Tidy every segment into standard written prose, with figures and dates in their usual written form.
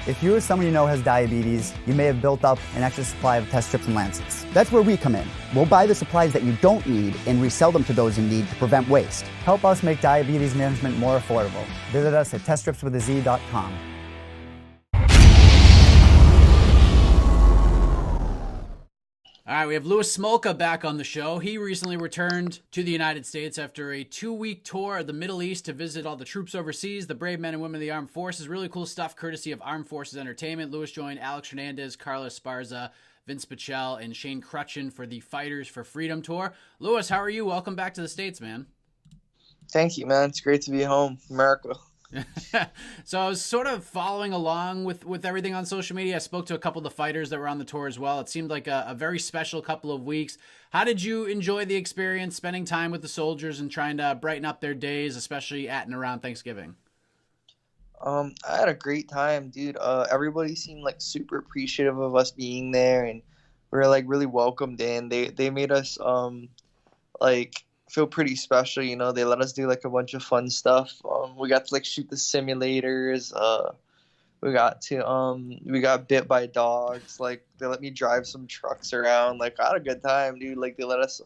If you or someone you know has diabetes, you may have built up an extra supply of test strips and lancets. That's where we come in. We'll buy the supplies that you don't need and resell them to those in need to prevent waste. Help us make diabetes management more affordable. Visit us at teststripswithaz.com. All right, we have Louis Smolka back on the show. He recently returned to the United States after a 2-week tour of the Middle East to visit all the troops overseas, the brave men and women of the armed forces. Really cool stuff courtesy of Armed Forces Entertainment. Louis joined Alex Hernandez, Carla Esparza, Vinc Pichel, and Shane Krutchen for the Fighters for Freedom tour. Louis, how are you? Welcome back to the States, man. Thank you, man. It's great to be home, America. So I was sort of following along with everything on social media. I spoke to a couple of the fighters that were on the tour as well. It seemed like a very special couple of weeks. How did you enjoy the experience, spending time with the soldiers and trying to brighten up their days, especially at and around Thanksgiving? I had a great time, dude. Everybody seemed like super appreciative of us being there, and we were like really welcomed in. They made us like feel pretty special, you know. They let us do like a bunch of fun stuff. We got to like shoot the simulators. We got bit by dogs. Like they let me drive some trucks around. Like I had a good time, dude. Like they let us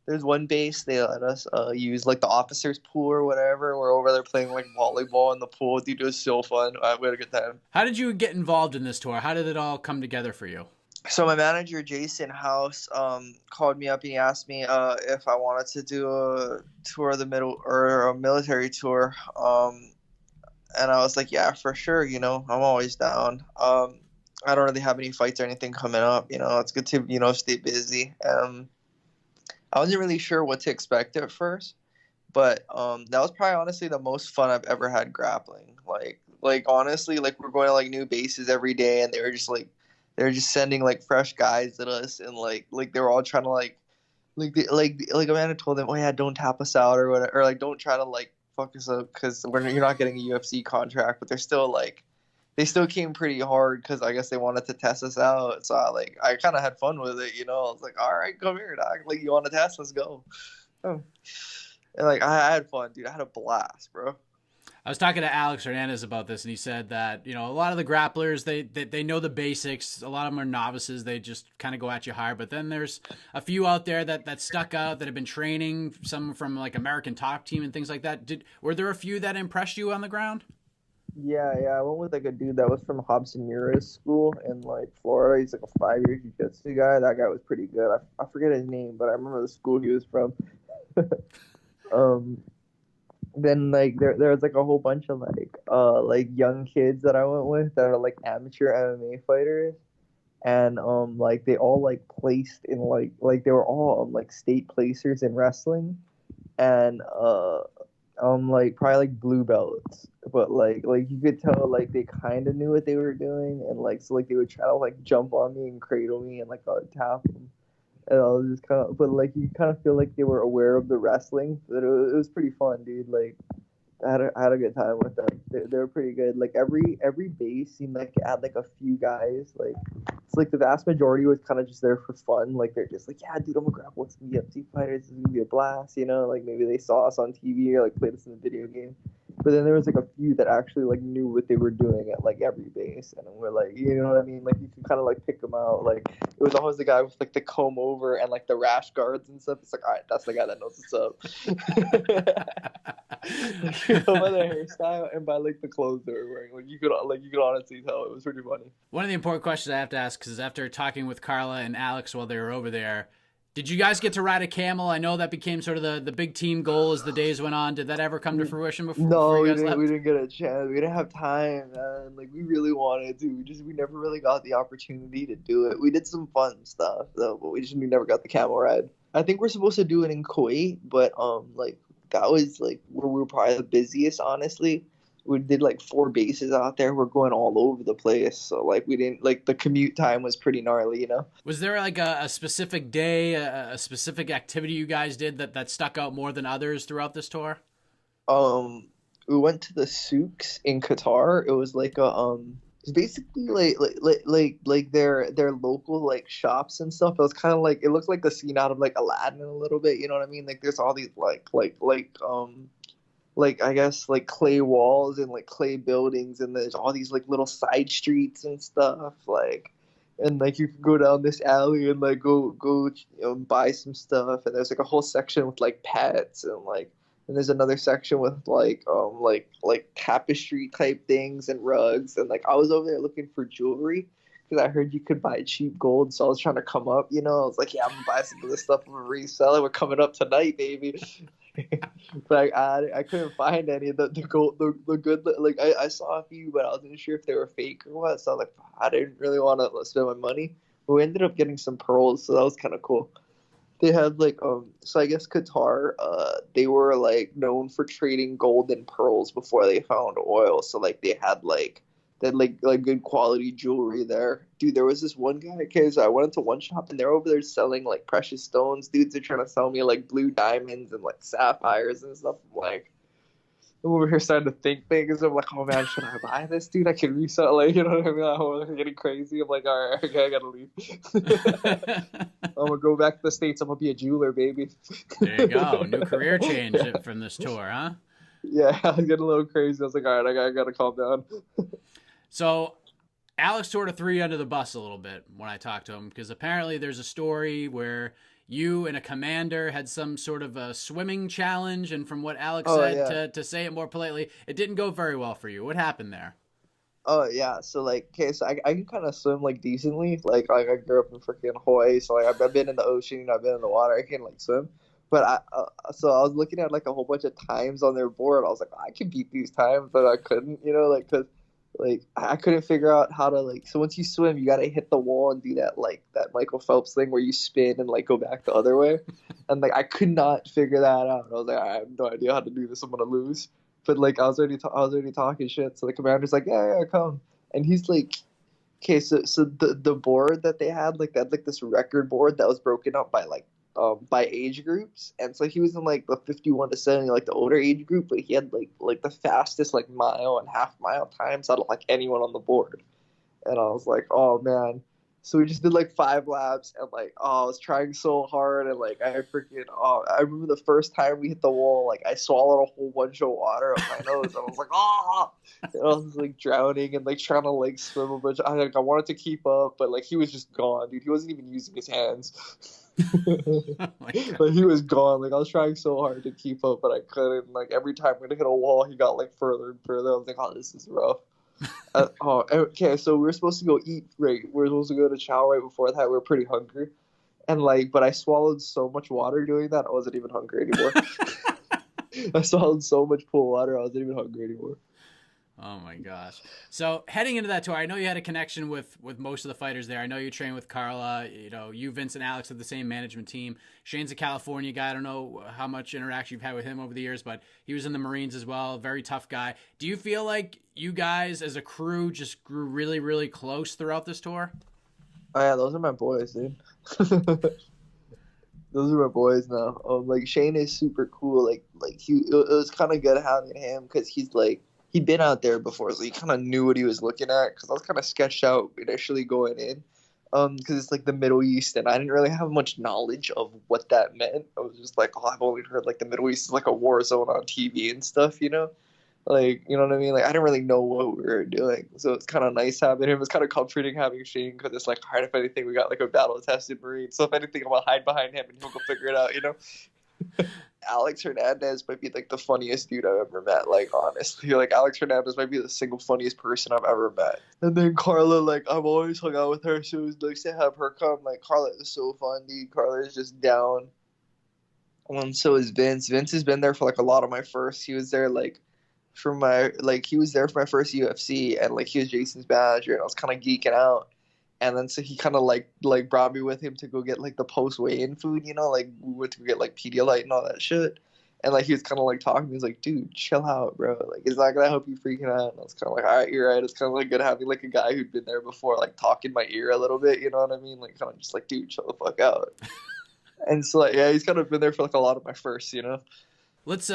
there's one base they let us use like the officers pool or whatever. We're over there playing like volleyball in the pool. Dude, it was so fun. We had a good time. How did you get involved in this tour? How did it all come together for you? So my manager, Jason House, called me up and he asked me if I wanted to do a tour of the middle or a military tour. And I was like, yeah, for sure. You know, I'm always down. I don't really have any fights or anything coming up. You know, it's good to, you know, stay busy. I wasn't really sure what to expect at first, but that was probably honestly the most fun I've ever had grappling. Like honestly, like we're going to like new bases every day, and they were just sending like fresh guys at us, and like they were all trying to like Amanda told them, oh yeah, don't tap us out or whatever, or like don't try to like fuck us up because you're not getting a UFC contract, but they still came pretty hard because I guess they wanted to test us out. So I kind of had fun with it, you know. I was like, all right, come here, dog. Like you want to test? Let's go. Oh. And like I had fun, dude. I had a blast, bro. I was talking to Alex Hernandez about this, and he said that, you know, a lot of the grapplers, they know the basics. A lot of them are novices. They just kind of go at you hard. But then there's a few out there that stuck out, that have been training, some from like American Top Team and things like that. Were there a few that impressed you on the ground? Yeah. I went with like a dude that was from Hobson Ura's school in like Florida. He's like a 5-year jiu-jitsu guy. That guy was pretty good. I forget his name, but I remember the school he was from. Then like there was like a whole bunch of like young kids that I went with that are like amateur MMA fighters, and like they all like placed in like they were all like state placers in wrestling, and like probably like blue belts, but like you could tell like they kind of knew what they were doing, and like so like they would try to like jump on me and cradle me and like tap them. And I was just kind of, but like you kind of feel like they were aware of the wrestling. But it was pretty fun, dude. Like I had a good time with them. They were pretty good. Like every base seemed like it had like a few guys. Like it's like the vast majority was kind of just there for fun. Like they're just like, yeah, dude, I'm gonna grapple with some UFC fighters. This is gonna be a blast, you know. Like maybe they saw us on TV or like played us in a video game. But then there was like a few that actually like knew what they were doing at like every base, and we're like, you know what I mean? Like you can kind of like pick them out. Like it was always the guy with like the comb over and like the rash guards and stuff. It's like, all right, that's the guy that knows what's up. You know, by the hairstyle and by like the clothes they were wearing, like you could honestly tell it was pretty funny. One of the important questions I have to ask is after talking with Carla and Alex while they were over there, did you guys get to ride a camel? I know that became sort of the big team goal as the days went on. Did that ever come to fruition before? No, you guys left? we didn't get a chance. We didn't have time, man. Like we really wanted to. We never really got the opportunity to do it. We did some fun stuff though, but we never got the camel ride. I think we're supposed to do it in Kuwait, but like that was like where we were probably the busiest, honestly. We did like 4 bases out there. We're going all over the place. So like we didn't like the commute time was pretty gnarly, you know? Was there like a specific day, a specific activity you guys did that stuck out more than others throughout this tour? We went to the souks in Qatar. It was like it's basically like their local like shops and stuff. It was kind of like, it looked like the scene out of like Aladdin a little bit, you know what I mean? Like there's all these like I guess like clay walls and like clay buildings, and there's all these like little side streets and stuff like, and like you can go down this alley and like go buy some stuff, and there's like a whole section with like pets and like, and there's another section with like tapestry type things and rugs, and like I was over there looking for jewelry because I heard you could buy cheap gold, so I was trying to come up, I was like, yeah, I'm gonna buy some of this stuff, I'm gonna resell it, we're coming up tonight, baby. But I couldn't find any of the gold, the good, like I saw a few, but I wasn't sure if they were fake or what, so I was like, I didn't really want to spend my money, but we ended up getting some pearls, so that was kind of cool. They had like so I guess Qatar, they were like known for trading gold and pearls before they found oil, so like they had like good quality jewelry there. Dude, there was this one guy, okay, so I went into one shop and they're over there selling like precious stones. Dudes are trying to sell me like blue diamonds and like sapphires and stuff. I'm like, I'm over here starting to think things. I'm like, oh man, should I buy this, dude? I can resell, like, you know what I mean? I'm getting crazy. I'm like, all right, okay, I gotta leave. I'm gonna go back to the States. I'm gonna be a jeweler, baby. There you go. New career change from this tour, huh? Yeah, I was getting a little crazy. I was like, all right, I gotta calm down. So Alex sort of threw you under the bus a little bit when I talked to him, because apparently there's a story where you and a commander had some sort of a swimming challenge, and from what Alex said, yeah. to say it more politely, it didn't go very well for you. What happened there? Oh yeah, so like, okay, so I can kind of swim like decently. Like I grew up in freaking Hawaii, so like I've been in the ocean, I've been in the water, I can like swim. But so I was looking at like a whole bunch of times on their board. I was like, I can beat these times, but I couldn't, like, cause like I couldn't figure out how to like. So once you swim, you gotta hit the wall and do that like that Michael Phelps thing where you spin and like go back the other way. And like I could not figure that out. I was like, I have no idea how to do this. I'm gonna lose. But like I was already talking shit. So the commander's like, yeah, come. And he's like, okay, so the board that they had, like that, like this record board that was broken up by like by age groups, and so he was in like the 51 to 70, like the older age group, but he had like the fastest like mile and half mile times out of like anyone on the board. And I was like, oh man. So we just did like 5 laps, and like, oh, I was trying so hard, and like I freaking, oh, I remember the first time we hit the wall, like I swallowed a whole bunch of water up my nose, and I was like, oh, and I was like drowning and like trying to like swim a bunch. I wanted to keep up, but like he was just gone, dude. He wasn't even using his hands. Oh my God. Like he was gone. Like I was trying so hard to keep up, but I couldn't. Like every time we'd hit a wall, he got like further and further. I was like, oh, this is rough. Oh, okay. So we were supposed to go eat. Right, we were supposed to go to chow right before that. We were pretty hungry, and like, but I swallowed so much water doing that, I wasn't even hungry anymore. I swallowed so much pool water, I wasn't even hungry anymore. Oh my gosh. So heading into that tour, I know you had a connection with most of the fighters there. I know you trained with Carla, you, Vince, and Alex have the same management team. Shane's a California guy. I don't know how much interaction you've had with him over the years, but he was in the Marines as well. Very tough guy. Do you feel like you guys as a crew just grew really, really close throughout this tour? Oh yeah, those are my boys, dude. Those are my boys now. Like Shane is super cool. Like it was kind of good having him because he's like, he'd been out there before, so he kind of knew what he was looking at. Because I was kind of sketched out initially going in, because it's like the Middle East, and I didn't really have much knowledge of what that meant. I was just like, oh, I've only heard like the Middle East is like a war zone on TV and stuff, Like, you know what I mean? Like, I didn't really know what we were doing, so it's kind of nice having him. It's kind of comforting having Shane, because it's like, all right, if anything, we got like a battle-tested Marine. So if anything, I'm gonna hide behind him, and he'll go figure it out, Alex Hernandez might be like the funniest dude I've ever met. Like honestly, like Alex Hernandez might be the single funniest person I've ever met. And then Carla, like I've always hung out with her, so it was nice to have her come. Like Carla is so fun, dude. Carla is just down. So is Vince. Vince has been there for like a lot of my firsts. He was there like he was there for my first UFC, and like he was Jason's manager, and I was kind of geeking out. And then so he kind of like brought me with him to go get like the post weigh-in food, like we went to get like Pedialyte and all that shit. And like he was kind of like talking to me, he's like, dude, chill out, bro. Like it's not gonna help you freaking out. And I was kind of like, all right, you're right. It's kind of like good having like a guy who'd been there before, like talk in my ear a little bit, you know what I mean? Like kind of just like, dude, chill the fuck out. And so like, yeah, he's kind of been there for like a lot of my firsts. Let's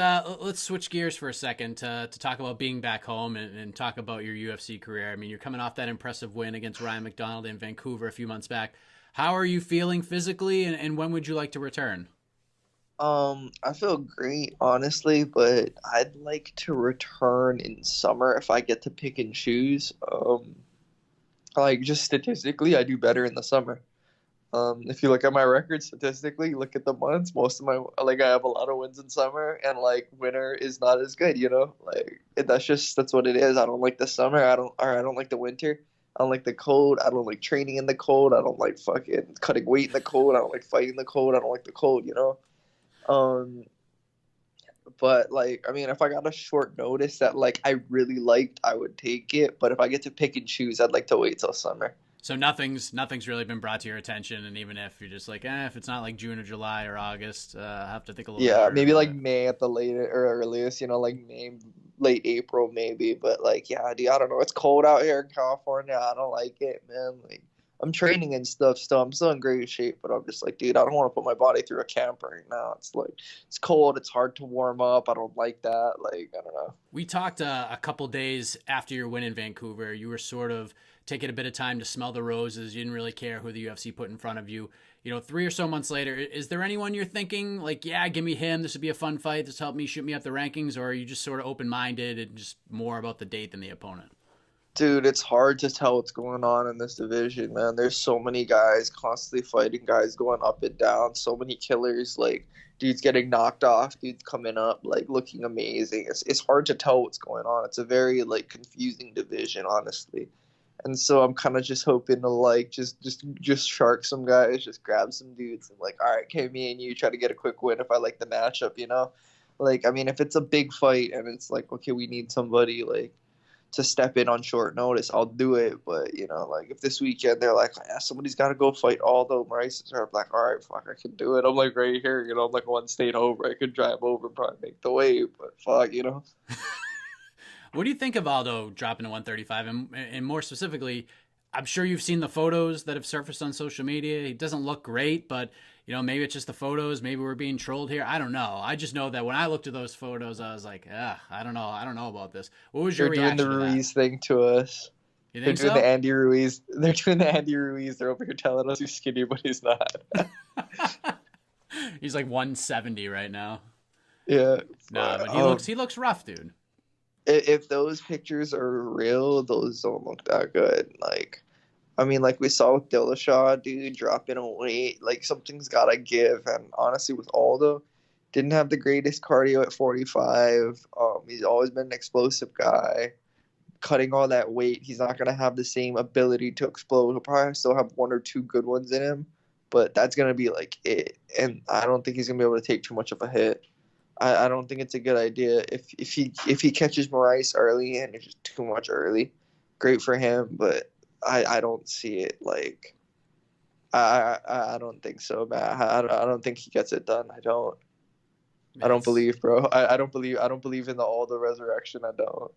switch gears for a second to talk about being back home and talk about your UFC career. I mean, you're coming off that impressive win against Ryan McDonald in Vancouver a few months back. How are you feeling physically, and when would you like to return? I feel great, honestly, but I'd like to return in summer if I get to pick and choose. Like just statistically, I do better in the summer. If you look at my record statistically, look at the months, most of my like I have a lot of wins in summer, and like winter is not as good, you know? Like that's what it is. I don't like the summer. I don't like the winter. I don't like the cold. I don't like training in the cold. I don't like fucking cutting weight in the cold. I don't like fighting the cold. I don't like the cold, you know? Um, but like, I mean, if I got a short notice that like I really liked, I would take it. But if I get to pick and choose, I'd like to wait till summer. So nothing's really been brought to your attention, and even if you're just like, if it's not like June or July or August, I have to think a little bit Yeah, harder maybe about like it. May at the later or earliest, you know, like May, late April maybe. But like, yeah, dude, I don't know. It's cold out here in California. I don't like it, man. Like, I'm training and stuff still. I'm still in great shape, but I'm just like, dude, I don't want to put my body through a camp right now. It's like, it's cold. It's hard to warm up. I don't like that. Like, I don't know. We talked a couple days after your win in Vancouver. You were sort of taking a bit of time to smell the roses. You didn't really care who the UFC put in front of you. 3 or so months later, is there anyone you're thinking like, yeah, give me him. This would be a fun fight. This will help me shoot me up the rankings, or are you just sort of open minded and just more about the date than the opponent? Dude, it's hard to tell what's going on in this division, man. There's so many guys constantly fighting, guys going up and down, so many killers, like dudes getting knocked off, dudes coming up, like looking amazing. It's hard to tell what's going on. It's a very like confusing division, honestly. And so I'm kind of just hoping to like just shark some guys, just grab some dudes and like, all right, okay, me and you try to get a quick win if I like the matchup, you know? Like, I mean, if it's a big fight and it's like, okay, we need somebody like to step in on short notice, I'll do it. But you know, like if this weekend they're like, yeah, somebody's got to go fight Aldo Maurice, or I'm like, all right, fuck, I can do it. I'm like right here, you know, I'm like one state over. I could drive over, and probably make the wave, but fuck, you know. What do you think of Aldo dropping to 135? And more specifically, I'm sure you've seen the photos that have surfaced on social media. He doesn't look great, but maybe it's just the photos. Maybe we're being trolled here. I don't know. I just know that when I looked at those photos, I was like, I don't know. I don't know about this. What was your They're doing the reaction to that? Ruiz thing to us. You They're think doing so? the Andy Ruiz. They're doing the Andy Ruiz. They're over here telling us he's skinny, but he's not. He's like 170 right now. Yeah. Nah, but he looks rough, dude. If those pictures are real, those don't look that good. Like, I mean, like we saw with Dillashaw, dude, dropping a weight, like something's gotta give. And honestly, with Aldo, didn't have the greatest cardio at 45. He's always been an explosive guy. Cutting all that weight, he's not gonna have the same ability to explode. He'll probably still have one or two good ones in him, but that's gonna be like it. And I don't think he's gonna be able to take too much of a hit. I don't think it's a good idea if he catches Moraes early and it's just too much early. Great for him, but I don't see it like I don't think so, man. I don't think he gets it done. I don't believe, bro. I don't believe in the resurrection. I don't.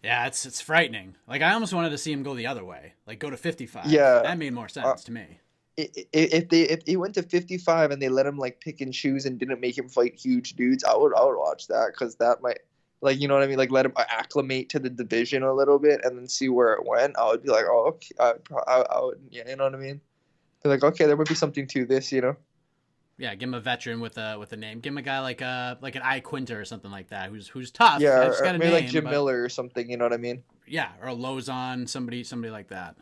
Yeah, it's frightening. Like I almost wanted to see him go the other way, like go to 55. Yeah. That made more sense to me. If he went to 55 and they let him like pick and choose and didn't make him fight huge dudes, I would watch that, because that might, like, you know what I mean, like let him acclimate to the division a little bit and then see where it went. I would be like, oh, okay, I would, yeah, you know what I mean. They're like, okay, there might be something to this, you know. Yeah, give him a veteran with a name. Give him a guy like an I Quinter or something like that, who's tough. Yeah, Just got a maybe name, like Jim Miller or something, you know what I mean. Yeah, or a Lozon, somebody like that.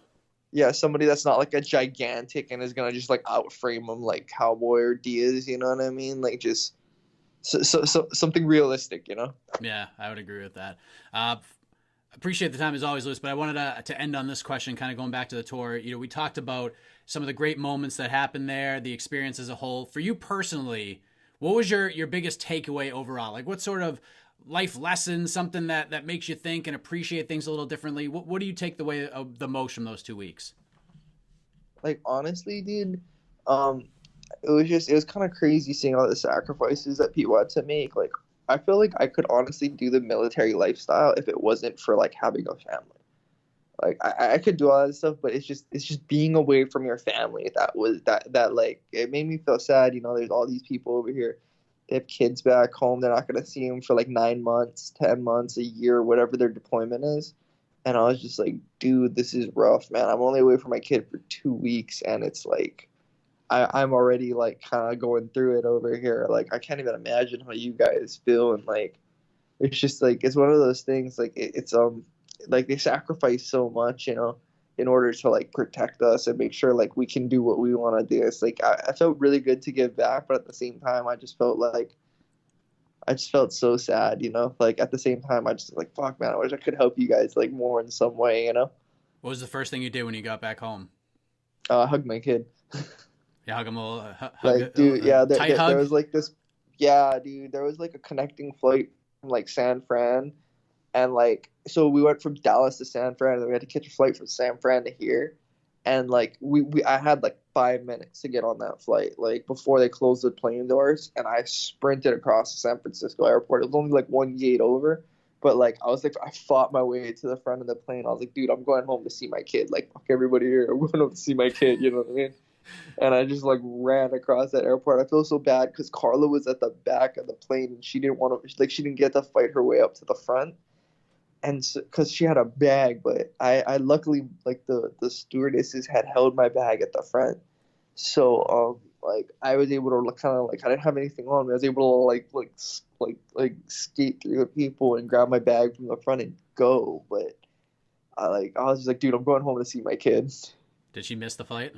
Yeah, somebody that's not like a gigantic and is gonna just like outframe him like Cowboy or Diaz, you know what I mean? Like just so something realistic, you know? Yeah, I would agree with that. Appreciate the time as always, Lewis, but I wanted to end on this question, kind of going back to the tour. We talked about some of the great moments that happened there, the experience as a whole. For you personally, what was your biggest takeaway overall? Like what sort of life lesson, something that makes you think and appreciate things a little differently? What do you take the most from those 2 weeks? Like honestly, dude, it was kind of crazy seeing all the sacrifices that people had to make. Like I feel like I could honestly do the military lifestyle if it wasn't for like having a family. Like I could do all that stuff, but it's just being away from your family that like it made me feel sad. You know, there's all these people over here. They have kids back home. They're not gonna see them for like 9 months, 10 months, a year, whatever their deployment is. And I was just like, dude, this is rough, man. I'm only away from my kid for 2 weeks, and it's like I'm already like kind of going through it over here. Like I can't even imagine how you guys feel, and like it's just like it's one of those things. Like it's like they sacrifice so much, you know, in order to like protect us and make sure like we can do what we want to do. It's like I felt really good to give back, but at the same time, I just felt so sad, you know. Like at the same time, I just like fuck, man. I wish I could help you guys like more in some way, you know. What was the first thing you did when you got back home? Hug my kid. You hug him a little, Like, dude, yeah, tight hug? there was like this, yeah, dude, there was like a connecting flight from like San Fran, and like, so we went from Dallas to San Fran, and then we had to catch a flight from San Fran to here, and like I had like 5 minutes to get on that flight, like before they closed the plane doors, and I sprinted across the San Francisco airport. It was only like one gate over, but like I fought my way to the front of the plane. I was like, dude, I'm going home to see my kid. Like, fuck everybody here. I'm going home to see my kid. You know what I mean? And I just like ran across that airport. I feel so bad because Carla was at the back of the plane and she didn't want to, like, she didn't get to fight her way up to the front, and because she had a bag, but I luckily like the stewardesses had held my bag at the front, so like I was able to kind of like I didn't have anything on me. I was able to like skate through the people and grab my bag from the front and go, but I was just like, dude, I'm going home to see my kids. Did she miss the flight?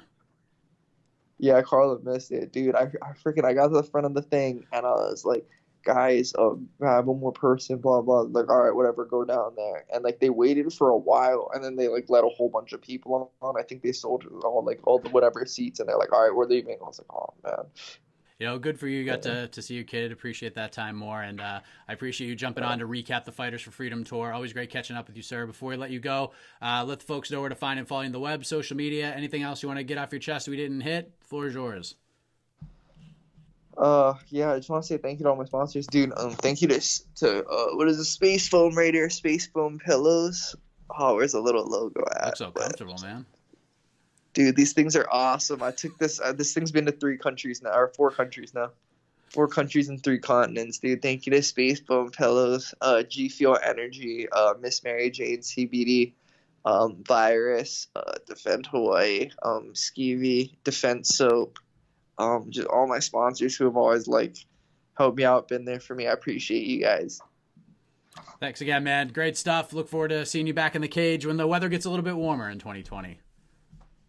Yeah, Carla missed it, dude. I freaking I got to the front of the thing and I was like, guys, grab one more person, blah blah. Like, all right, whatever, go down there. And like they waited for a while and then they like let a whole bunch of people on. I think they sold all the whatever seats and they're like, all right, we're leaving. I was like, oh man. You know, good for you. You got to see your kid. Appreciate that time more. And I appreciate you jumping on to recap the Fighters for Freedom tour. Always great catching up with you, sir. Before we let you go, let the folks know where to find and follow you on the web, social media. Anything else you want to get off your chest we didn't hit? The floor is yours. Yeah, I just want to say thank you to all my sponsors, dude. Thank you to what is the Space Foam right here? Space Foam pillows. Oh, where's the little logo at? Looks so comfortable, man. Dude, these things are awesome. I took this. This thing's been to 3 countries now, or 4 countries now. 4 countries and 3 continents, dude. Thank you to Space Foam Pillows, G Fuel Energy, Miss Mary Jane CBD, Virus, Defend Hawaii, Skeevy, Defense Soap, just all my sponsors who have always like helped me out, been there for me. I appreciate you guys. Thanks again, man. Great stuff. Look forward to seeing you back in the cage when the weather gets a little bit warmer in 2020.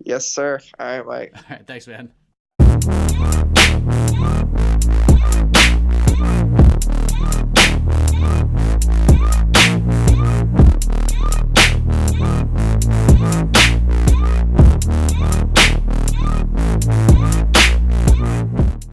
Yes, sir. All right, Mike. All right, thanks, man.